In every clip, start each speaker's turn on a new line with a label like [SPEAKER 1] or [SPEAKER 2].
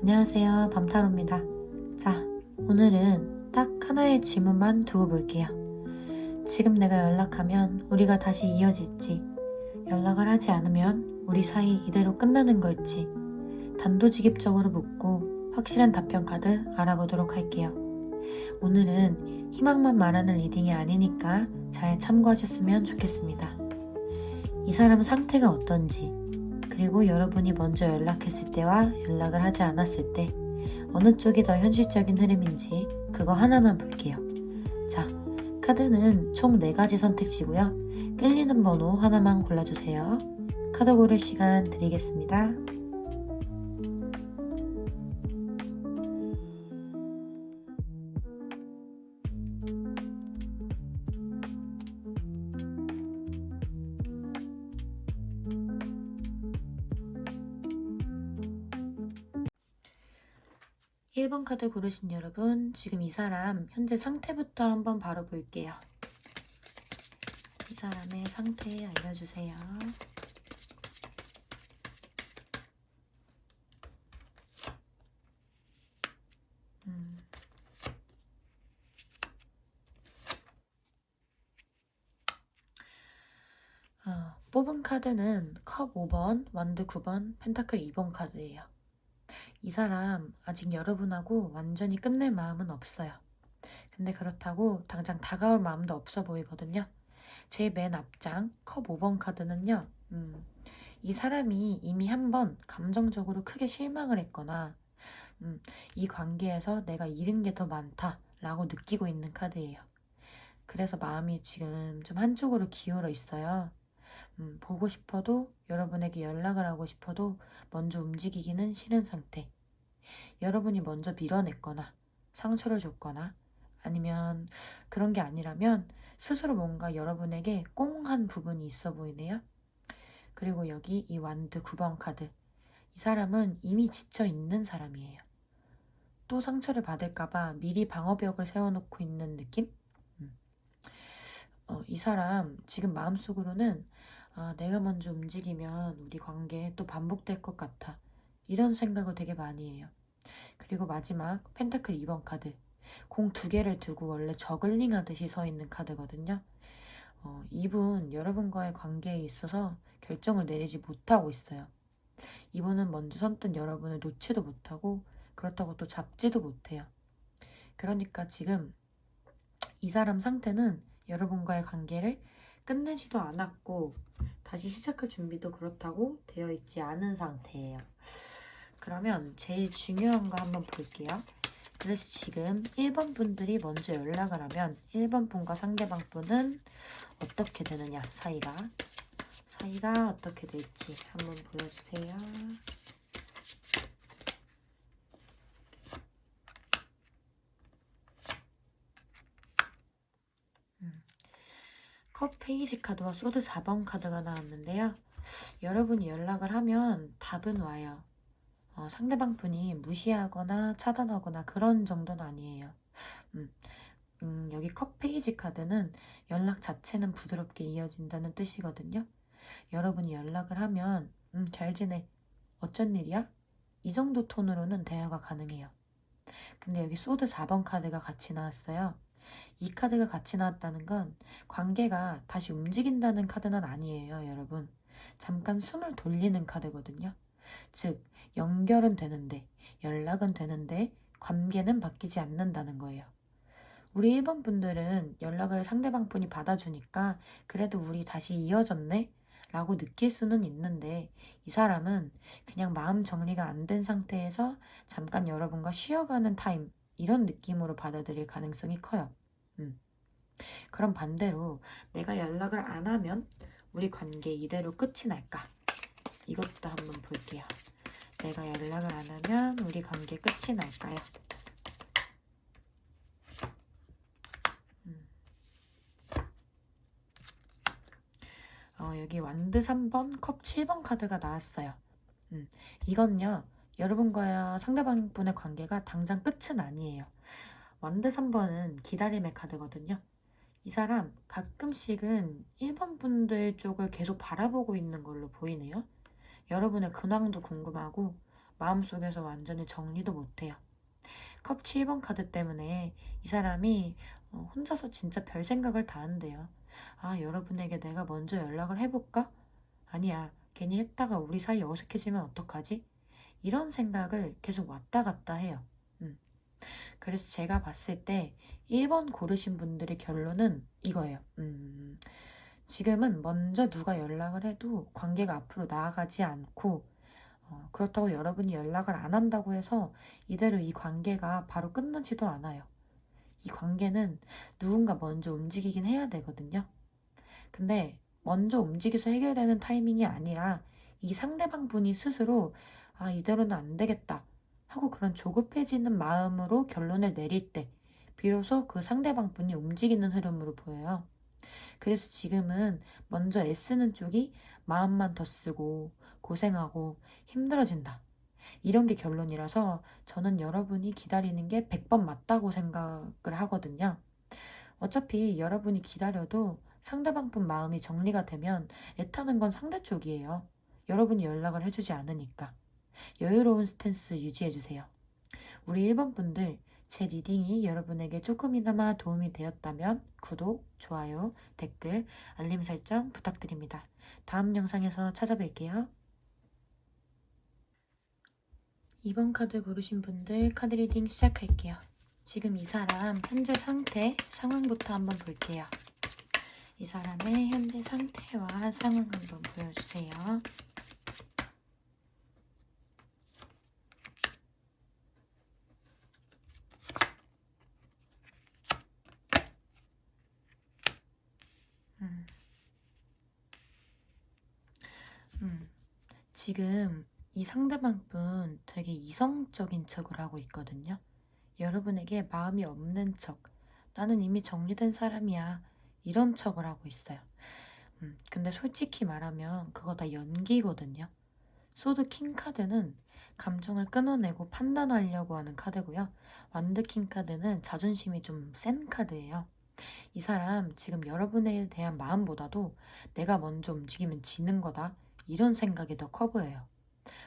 [SPEAKER 1] 안녕하세요, 밤타로입니다. 자, 오늘은 딱 하나의 질문만 두고 볼게요. 지금 내가 연락하면 우리가 다시 이어질지, 연락을 하지 않으면 우리 사이 이대로 끝나는 걸지, 단도직입적으로 묻고 확실한 답변 카드 알아보도록 할게요. 오늘은 희망만 말하는 리딩이 아니니까 잘 참고하셨으면 좋겠습니다. 이 사람 상태가 어떤지, 그리고 여러분이 먼저 연락했을 때와 연락을 하지 않았을 때 어느 쪽이 더 현실적인 흐름인지 그거 하나만 볼게요. 자, 카드는 총 4가지 선택지고요. 끌리는 번호 하나만 골라주세요. 카드 고를 시간 드리겠습니다. 1번 카드 고르신 여러분, 지금 이 사람 현재 상태부터 한번 바로 볼게요. 이 사람의 상태 알려주세요. 뽑은 카드는 컵 5번, 완드 9번, 펜타클 2번 카드예요. 이 사람 아직 여러분하고 완전히 끝낼 마음은 없어요. 근데 그렇다고 당장 다가올 마음도 없어 보이거든요. 제 맨 앞장 컵 5번 카드는요. 이 사람이 이미 한번 감정적으로 크게 실망을 했거나 이 관계에서 내가 잃은 게 더 많다 라고 느끼고 있는 카드예요. 그래서 마음이 지금 좀 한쪽으로 기울어 있어요. 보고 싶어도, 여러분에게 연락을 하고 싶어도 먼저 움직이기는 싫은 상태. 여러분이 먼저 밀어냈거나 상처를 줬거나 아니면 그런 게 아니라면 스스로 뭔가 여러분에게 꽁한 부분이 있어 보이네요. 그리고 여기 이 완드 9번 카드, 이 사람은 이미 지쳐 있는 사람이에요. 또 상처를 받을까봐 미리 방어벽을 세워놓고 있는 느낌? 이 사람 지금 마음속으로는 내가 먼저 움직이면 우리 관계 또 반복될 것 같아, 이런 생각을 되게 많이 해요. 그리고 마지막 펜타클 2번 카드, 공 2개를 두고 원래 저글링 하듯이 서 있는 카드거든요. 이분 여러분과의 관계에 있어서 결정을 내리지 못하고 있어요. 이분은 먼저 선뜻 여러분을 놓지도 못하고 그렇다고 또 잡지도 못해요. 그러니까 지금 이 사람 상태는 여러분과의 관계를 끝내지도 않았고 다시 시작할 준비도 그렇다고 되어 있지 않은 상태예요. 그러면 제일 중요한 거 한번 볼게요. 그래서 지금 1번 분들이 먼저 연락을 하면 1번 분과 상대방 분은 어떻게 되느냐, 사이가 어떻게 될지 한번 보여주세요. 컵 페이지 카드와 소드 4번 카드가 나왔는데요. 여러분이 연락을 하면 답은 와요. 상대방 분이 무시하거나 차단하거나 그런 정도는 아니에요. 여기 컵 페이지 카드는 연락 자체는 부드럽게 이어진다는 뜻이거든요. 여러분이 연락을 하면 잘 지내? 어쩐 일이야? 이 정도 톤으로는 대화가 가능해요. 근데 여기 소드 4번 카드가 같이 나왔어요. 이 카드가 같이 나왔다는 건 관계가 다시 움직인다는 카드는 아니에요, 여러분. 잠깐 숨을 돌리는 카드거든요. 즉, 연결은 되는데, 연락은 되는데 관계는 바뀌지 않는다는 거예요. 우리 1번 분들은 연락을 상대방 분이 받아주니까 그래도 우리 다시 이어졌네? 라고 느낄 수는 있는데, 이 사람은 그냥 마음 정리가 안 된 상태에서 잠깐 여러분과 쉬어가는 타임, 이런 느낌으로 받아들일 가능성이 커요. 그럼 반대로 내가 연락을 안 하면 우리 관계 이대로 끝이 날까? 이것도 한번 볼게요. 내가 연락을 안 하면 우리 관계 끝이 날까요? 여기 완드 3번, 컵 7번 카드가 나왔어요. 이건요, 여러분과 상대방 분의 관계가 당장 끝은 아니에요. 완드 3번은 기다림의 카드거든요. 이 사람 가끔씩은 1번 분들 쪽을 계속 바라보고 있는 걸로 보이네요. 여러분의 근황도 궁금하고 마음속에서 완전히 정리도 못해요. 컵 7번 카드 때문에 이 사람이 혼자서 진짜 별 생각을 다 한대요. 아, 여러분에게 내가 먼저 연락을 해볼까? 아니야, 괜히 했다가 우리 사이 어색해지면 어떡하지? 이런 생각을 계속 왔다 갔다 해요. 그래서 제가 봤을 때 1번 고르신 분들의 결론은 이거예요. 지금은 먼저 누가 연락을 해도 관계가 앞으로 나아가지 않고, 그렇다고 여러분이 연락을 안 한다고 해서 이대로 이 관계가 바로 끝나지도 않아요. 이 관계는 누군가 먼저 움직이긴 해야 되거든요. 근데 먼저 움직여서 해결되는 타이밍이 아니라 이 상대방 분이 스스로 아, 이대로는 안 되겠다 하고 그런 조급해지는 마음으로 결론을 내릴 때 비로소 그 상대방 분이 움직이는 흐름으로 보여요. 그래서 지금은 먼저 애쓰는 쪽이 마음만 더 쓰고 고생하고 힘들어진다. 이런 게 결론이라서 저는 여러분이 기다리는 게 100번 맞다고 생각을 하거든요. 어차피 여러분이 기다려도 상대방 분 마음이 정리가 되면 애타는 건 상대 쪽이에요. 여러분이 연락을 해주지 않으니까. 여유로운 스탠스 유지해주세요. 우리 1번 분들, 제 리딩이 여러분에게 조금이나마 도움이 되었다면 구독, 좋아요, 댓글, 알림 설정 부탁드립니다. 다음 영상에서 찾아뵐게요. 2번 카드 고르신 분들 카드 리딩 시작할게요. 지금 이 사람 현재 상태, 상황부터 한번 볼게요. 이 사람의 현재 상태와 상황 한번 보여주세요. 지금 이 상대방 분 되게 이성적인 척을 하고 있거든요. 여러분에게 마음이 없는 척, 나는 이미 정리된 사람이야, 이런 척을 하고 있어요. 근데 솔직히 말하면 그거 다 연기거든요. 소드 킹 카드는 감정을 끊어내고 판단하려고 하는 카드고요. 완드 킹 카드는 자존심이 좀 센 카드예요. 이 사람 지금 여러분에 대한 마음보다도 내가 먼저 움직이면 지는 거다, 이런 생각이 더 커 보여요.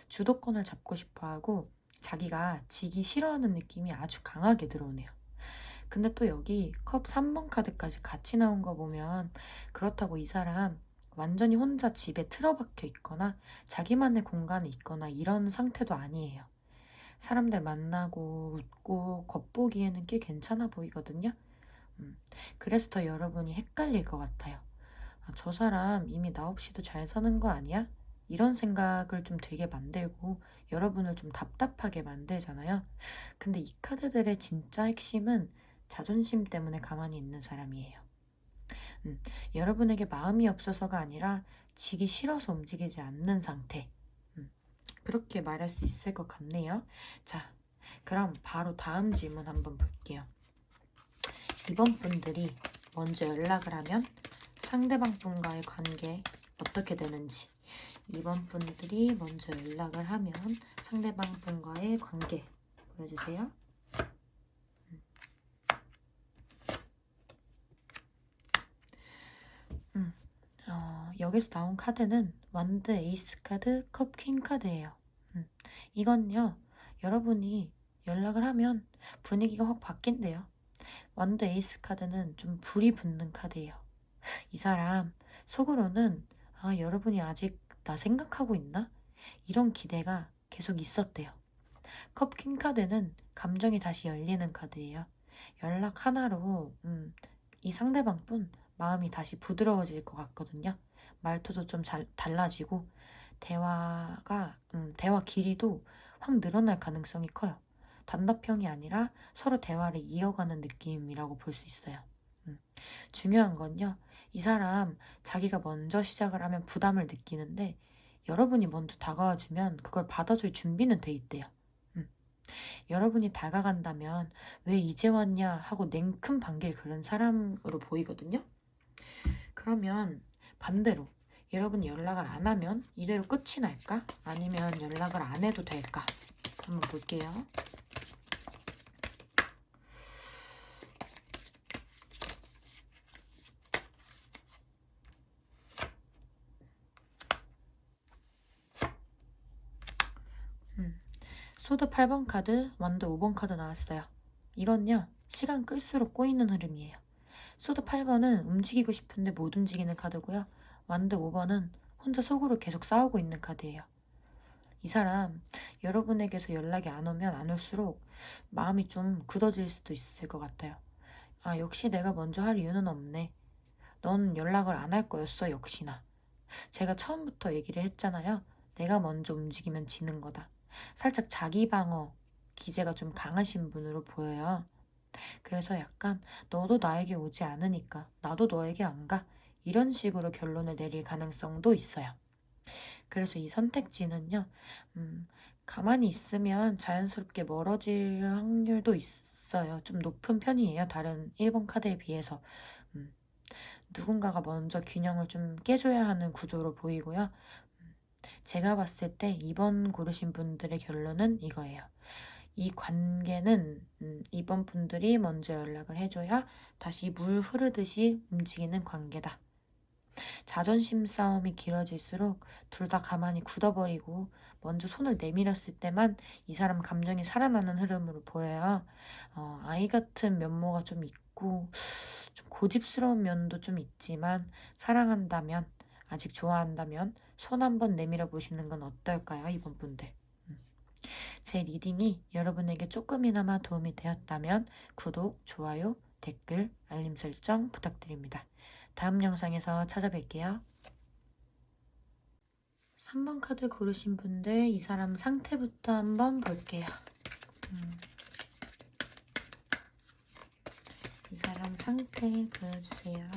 [SPEAKER 1] 주도권을 잡고 싶어하고 자기가 지기 싫어하는 느낌이 아주 강하게 들어오네요. 근데 또 여기 컵 3번 카드까지 같이 나온 거 보면 그렇다고 이 사람 완전히 혼자 집에 틀어박혀 있거나 자기만의 공간에 있거나 이런 상태도 아니에요. 사람들 만나고 웃고 겉보기에는 꽤 괜찮아 보이거든요. 그래서 더 여러분이 헷갈릴 것 같아요. 아, 저 사람 이미 나 없이도 잘 사는 거 아니야? 이런 생각을 좀 들게 만들고 여러분을 좀 답답하게 만들잖아요. 근데 이 카드들의 진짜 핵심은 자존심 때문에 가만히 있는 사람이에요. 여러분에게 마음이 없어서가 아니라 지기 싫어서 움직이지 않는 상태. 그렇게 말할 수 있을 것 같네요. 자, 그럼 바로 다음 질문 한번 볼게요. 이번 분들이 먼저 연락을 하면 상대방 분과의 관계 어떻게 되는지, 이번 분들이 먼저 연락을 하면 상대방 분과의 관계 보여주세요. 여기서 나온 카드는 완드 에이스 카드, 컵 퀸 카드예요. 이건요, 여러분이 연락을 하면 분위기가 확 바뀐대요. 완드 에이스 카드는 좀 불이 붙는 카드예요. 이 사람 속으로는 아, 여러분이 아직 나 생각하고 있나? 이런 기대가 계속 있었대요. 컵 퀸 카드는 감정이 다시 열리는 카드예요. 연락 하나로 이 상대방 분 마음이 다시 부드러워질 것 같거든요. 말투도 좀 달라지고 대화 길이도 확 늘어날 가능성이 커요. 단답형이 아니라 서로 대화를 이어가는 느낌이라고 볼 수 있어요. 중요한 건요, 이 사람 자기가 먼저 시작을 하면 부담을 느끼는데 여러분이 먼저 다가와주면 그걸 받아줄 준비는 돼 있대요. 여러분이 다가간다면 왜 이제 왔냐 하고 냉큼 반길 그런 사람으로 보이거든요. 그러면 반대로 여러분이 연락을 안 하면 이대로 끝이 날까? 아니면 연락을 안 해도 될까? 한번 볼게요. 소드 8번 카드, 완드 5번 카드 나왔어요. 이건요, 시간 끌수록 꼬이는 흐름이에요. 소드 8번은 움직이고 싶은데 못 움직이는 카드고요. 완드 5번은 혼자 속으로 계속 싸우고 있는 카드예요. 이 사람 여러분에게서 연락이 안 오면 안 올수록 마음이 좀 굳어질 수도 있을 것 같아요. 아, 역시 내가 먼저 할 이유는 없네. 넌 연락을 안 할 거였어, 역시나. 제가 처음부터 얘기를 했잖아요. 내가 먼저 움직이면 지는 거다. 살짝 자기 방어 기제가 좀 강하신 분으로 보여요. 그래서 약간 너도 나에게 오지 않으니까 나도 너에게 안 가. 이런 식으로 결론을 내릴 가능성도 있어요. 그래서 이 선택지는요, 가만히 있으면 자연스럽게 멀어질 확률도 있어요. 좀 높은 편이에요. 다른 1번 카드에 비해서. 누군가가 먼저 균형을 좀 깨줘야 하는 구조로 보이고요. 제가 봤을 때 2번 고르신 분들의 결론은 이거예요. 이 관계는 2번 분들이 먼저 연락을 해줘야 다시 물 흐르듯이 움직이는 관계다. 자존심 싸움이 길어질수록 둘 다 가만히 굳어버리고 먼저 손을 내밀었을 때만 이 사람 감정이 살아나는 흐름으로 보여요. 아이 같은 면모가 좀 있고 좀 고집스러운 면도 좀 있지만 사랑한다면, 아직 좋아한다면 손 한번 내밀어 보시는 건 어떨까요, 이번 분들? 제 리딩이 여러분에게 조금이나마 도움이 되었다면 구독, 좋아요, 댓글, 알림 설정 부탁드립니다. 다음 영상에서 찾아뵐게요. 3번 카드 고르신 분들 이 사람 상태부터 한번 볼게요. 이 사람 상태 보여주세요.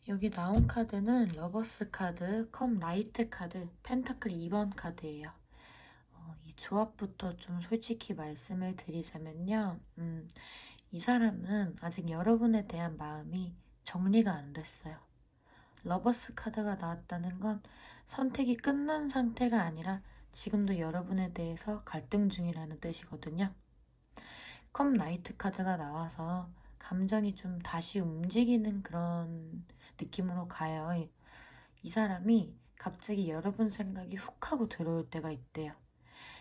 [SPEAKER 1] 여기 나온 카드는 러버스 카드, 컵 나이트 카드, 펜타클 2번 카드예요. 이 조합부터 좀 솔직히 말씀을 드리자면요. 이 사람은 아직 여러분에 대한 마음이 정리가 안 됐어요. 러버스 카드가 나왔다는 건 선택이 끝난 상태가 아니라 지금도 여러분에 대해서 갈등 중이라는 뜻이거든요. 컵 나이트 카드가 나와서 감정이 좀 다시 움직이는 그런 느낌으로 가요. 이 사람이 갑자기 여러분 생각이 훅 하고 들어올 때가 있대요.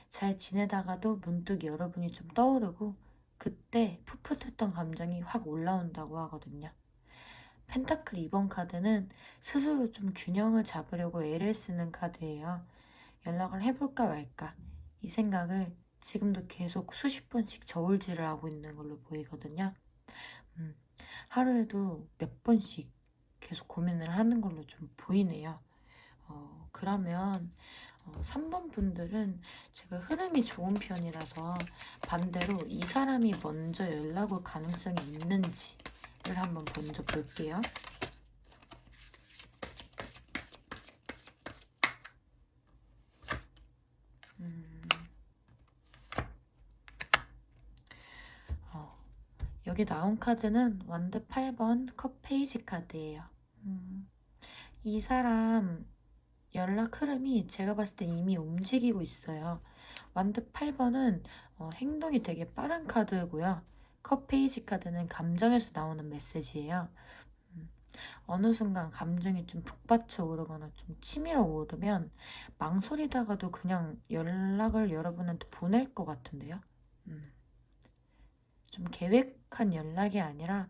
[SPEAKER 1] 잘 지내다가도 문득 여러분이 좀 떠오르고 그때 풋풋했던 감정이 확 올라온다고 하거든요. 펜타클 2번 카드는 스스로 좀 균형을 잡으려고 애를 쓰는 카드예요. 연락을 해볼까 말까 이 생각을 지금도 계속 수십 번씩 저울질을 하고 있는 걸로 보이거든요. 하루에도 몇 번씩 계속 고민을 하는 걸로 좀 보이네요. 그러면 3번 분들은 제가 흐름이 좋은 편이라서 반대로 이 사람이 먼저 연락 올 가능성이 있는지를 한번 먼저 볼게요. 여기 나온 카드는 완드 8번 컵 페이지 카드예요. 이 사람 연락 흐름이 제가 봤을 때 이미 움직이고 있어요. 완드 8번은 행동이 되게 빠른 카드고요. 컵 페이지 카드는 감정에서 나오는 메시지예요. 어느 순간 감정이 좀 북받쳐 오르거나 좀 치밀어 오르면 망설이다가도 그냥 연락을 여러분한테 보낼 것 같은데요. 좀 계획한 연락이 아니라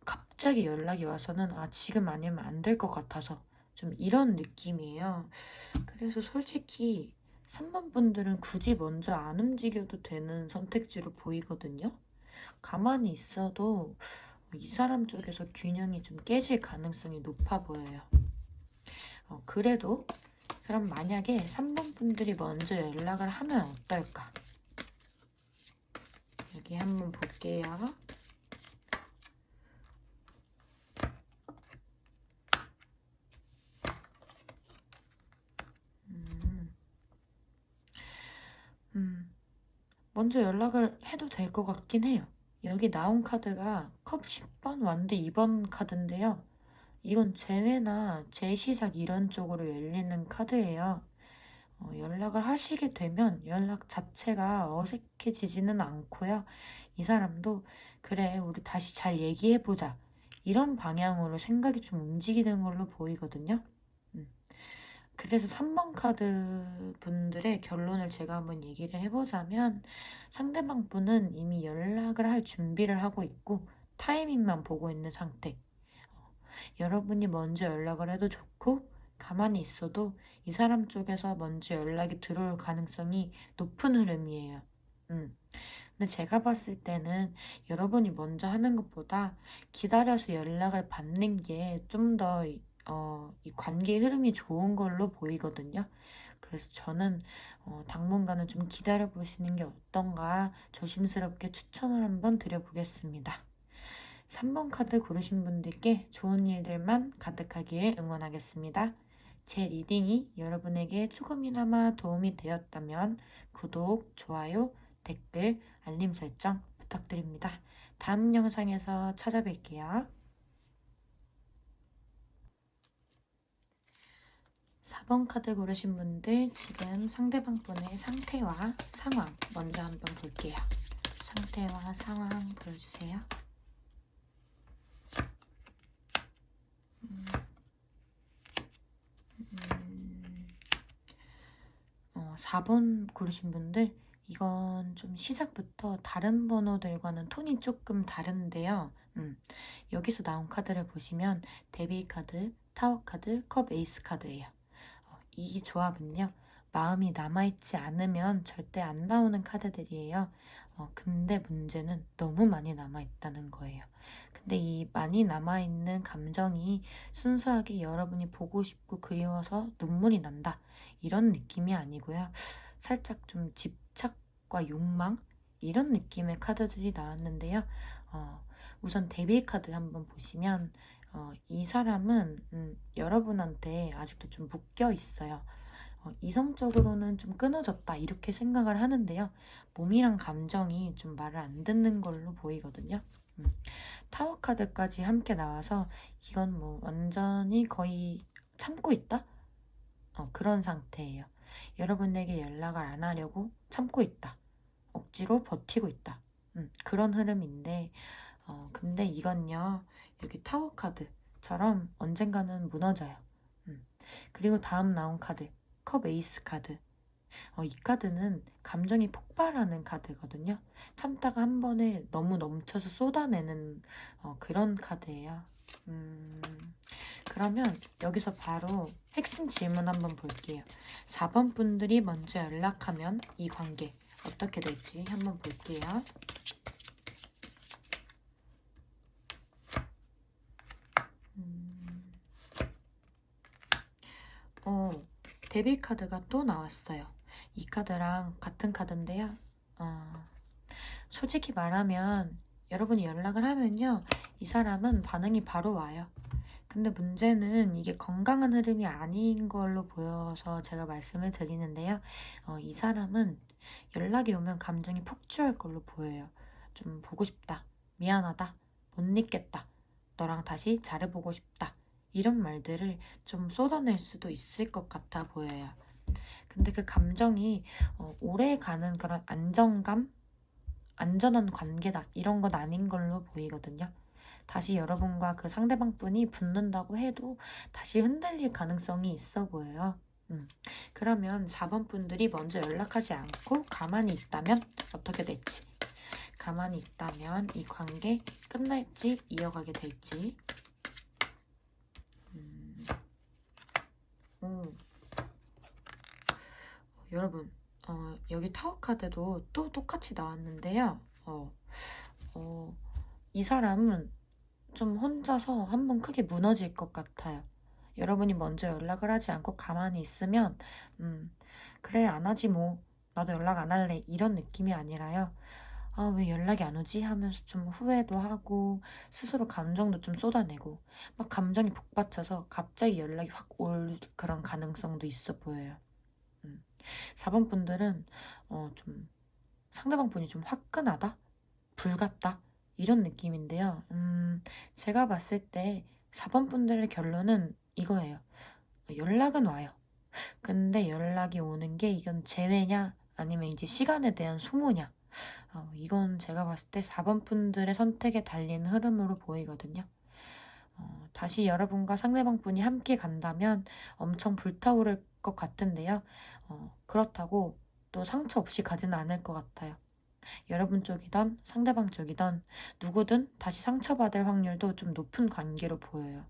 [SPEAKER 1] 갑자기 연락이 와서는 지금 아니면 안 될 것 같아서 좀 이런 느낌이에요. 그래서 솔직히 3번 분들은 굳이 먼저 안 움직여도 되는 선택지로 보이거든요. 가만히 있어도 이 사람 쪽에서 균형이 좀 깨질 가능성이 높아 보여요. 그래도 그럼 만약에 3번 분들이 먼저 연락을 하면 어떨까? 여기 한번 볼게요. 먼저 연락을 해도 될 것 같긴 해요. 여기 나온 카드가 컵 10번 완드 2번 카드인데요. 이건 재회나 재시작 이런 쪽으로 열리는 카드예요. 연락을 하시게 되면 연락 자체가 어색해지지는 않고요. 이 사람도 그래, 우리 다시 잘 얘기해보자. 이런 방향으로 생각이 좀 움직이는 걸로 보이거든요. 음. 그래서 3번 카드 분들의 결론을 제가 한번 얘기를 해보자면 상대방 분은 이미 연락을 할 준비를 하고 있고 타이밍만 보고 있는 상태. 여러분이 먼저 연락을 해도 좋고 가만히 있어도 이 사람 쪽에서 먼저 연락이 들어올 가능성이 높은 흐름이에요. 근데 제가 봤을 때는 여러분이 먼저 하는 것보다 기다려서 연락을 받는 게 좀 더 이 관계의 흐름이 좋은 걸로 보이거든요. 그래서 저는 당분간은 좀 기다려 보시는 게 어떤가 조심스럽게 추천을 한번 드려보겠습니다. 3번 카드 고르신 분들께 좋은 일들만 가득하길 응원하겠습니다. 제 리딩이 여러분에게 조금이나마 도움이 되었다면 구독, 좋아요, 댓글, 알림 설정 부탁드립니다. 다음 영상에서 찾아뵐게요. 4번 카드 고르신 분들 지금 상대방 분의 상태와 상황 먼저 한번 볼게요. 상태와 상황 보여주세요. 4번 고르신 분들 이건 좀 시작부터 다른 번호들과는 톤이 조금 다른데요. 여기서 나온 카드를 보시면 데빌 카드, 타워 카드, 컵 에이스 카드예요. 이 조합은요. 마음이 남아있지 않으면 절대 안 나오는 카드들이에요. 근데 문제는 너무 많이 남아있다는 거예요. 근데 이 많이 남아있는 감정이 순수하게 여러분이 보고 싶고 그리워서 눈물이 난다. 이런 느낌이 아니고요. 살짝 좀 집착과 욕망? 이런 느낌의 카드들이 나왔는데요. 우선 데뷔 카드 한번 보시면 이 사람은 여러분한테 아직도 좀 묶여 있어요. 이성적으로는 좀 끊어졌다 이렇게 생각을 하는데요. 몸이랑 감정이 좀 말을 안 듣는 걸로 보이거든요. 타워 카드까지 함께 나와서 이건 뭐 완전히 거의 참고 있다? 그런 상태예요. 여러분에게 연락을 안 하려고 참고 있다. 억지로 버티고 있다. 그런 흐름인데 근데 이건요. 여기 타워 카드처럼 언젠가는 무너져요. 그리고 다음 나온 카드 컵 에이스 카드. 이 카드는 감정이 폭발하는 카드거든요. 참다가 한 번에 너무 넘쳐서 쏟아내는 그런 카드예요. 그러면 여기서 바로 핵심 질문 한번 볼게요. 4번 분들이 먼저 연락하면 이 관계 어떻게 될지 한번 볼게요. 데뷔 카드가 또 나왔어요. 이 카드랑 같은 카드인데요. 솔직히 말하면 여러분이 연락을 하면요. 이 사람은 반응이 바로 와요. 근데 문제는 이게 건강한 흐름이 아닌 걸로 보여서 제가 말씀을 드리는데요. 이 사람은 연락이 오면 감정이 폭주할 걸로 보여요. 좀 보고 싶다. 미안하다. 못 잊겠다. 너랑 다시 잘해보고 싶다. 이런 말들을 좀 쏟아낼 수도 있을 것 같아 보여요. 근데 그 감정이 오래 가는 그런 안정감? 안전한 관계다. 이런 건 아닌 걸로 보이거든요. 다시 여러분과 그 상대방 분이 붙는다고 해도 다시 흔들릴 가능성이 있어 보여요. 그러면 4번 분들이 먼저 연락하지 않고 가만히 있다면 어떻게 될지. 가만히 있다면 이 관계 끝날지 이어가게 될지. 여러분 여기 타워 카드도 또 똑같이 나왔는데요. 이 사람은 좀 혼자서 한번 크게 무너질 것 같아요. 여러분이 먼저 연락을 하지 않고 가만히 있으면 그래 안 하지 뭐 나도 연락 안 할래 이런 느낌이 아니라요. 왜 연락이 안 오지? 하면서 좀 후회도 하고 스스로 감정도 좀 쏟아내고 막 감정이 북받쳐서 갑자기 연락이 확 올 그런 가능성도 있어 보여요. 4번 분들은 좀 상대방 분이 좀 화끈하다? 불같다? 이런 느낌인데요. 제가 봤을 때 4번 분들의 결론은 이거예요. 연락은 와요. 근데 연락이 오는 게 이건 재회냐 아니면 이제 시간에 대한 소모냐 이건 제가 봤을 때 4번 분들의 선택에 달린 흐름으로 보이거든요. 다시 여러분과 상대방 분이 함께 간다면 엄청 불타오를 것 같은데요. 그렇다고 또 상처 없이 가지는 않을 것 같아요. 여러분 쪽이던 상대방 쪽이던 누구든 다시 상처받을 확률도 좀 높은 관계로 보여요.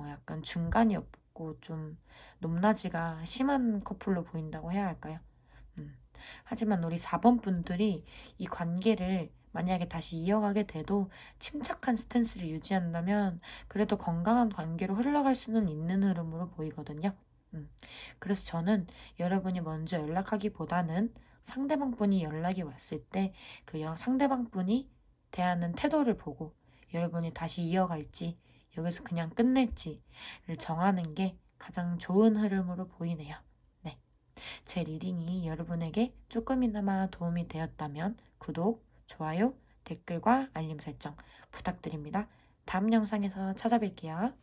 [SPEAKER 1] 약간 중간이 없고 좀 높낮이가 심한 커플로 보인다고 해야 할까요? 하지만 우리 4번 분들이 이 관계를 만약에 다시 이어가게 돼도 침착한 스탠스를 유지한다면 그래도 건강한 관계로 흘러갈 수는 있는 흐름으로 보이거든요. 그래서 저는 여러분이 먼저 연락하기보다는 상대방 분이 연락이 왔을 때 그 상대방 분이 대하는 태도를 보고 여러분이 다시 이어갈지 여기서 그냥 끝낼지를 정하는 게 가장 좋은 흐름으로 보이네요. 네. 제 리딩이 여러분에게 조금이나마 도움이 되었다면 구독, 좋아요, 댓글과 알림 설정 부탁드립니다. 다음 영상에서 찾아뵐게요.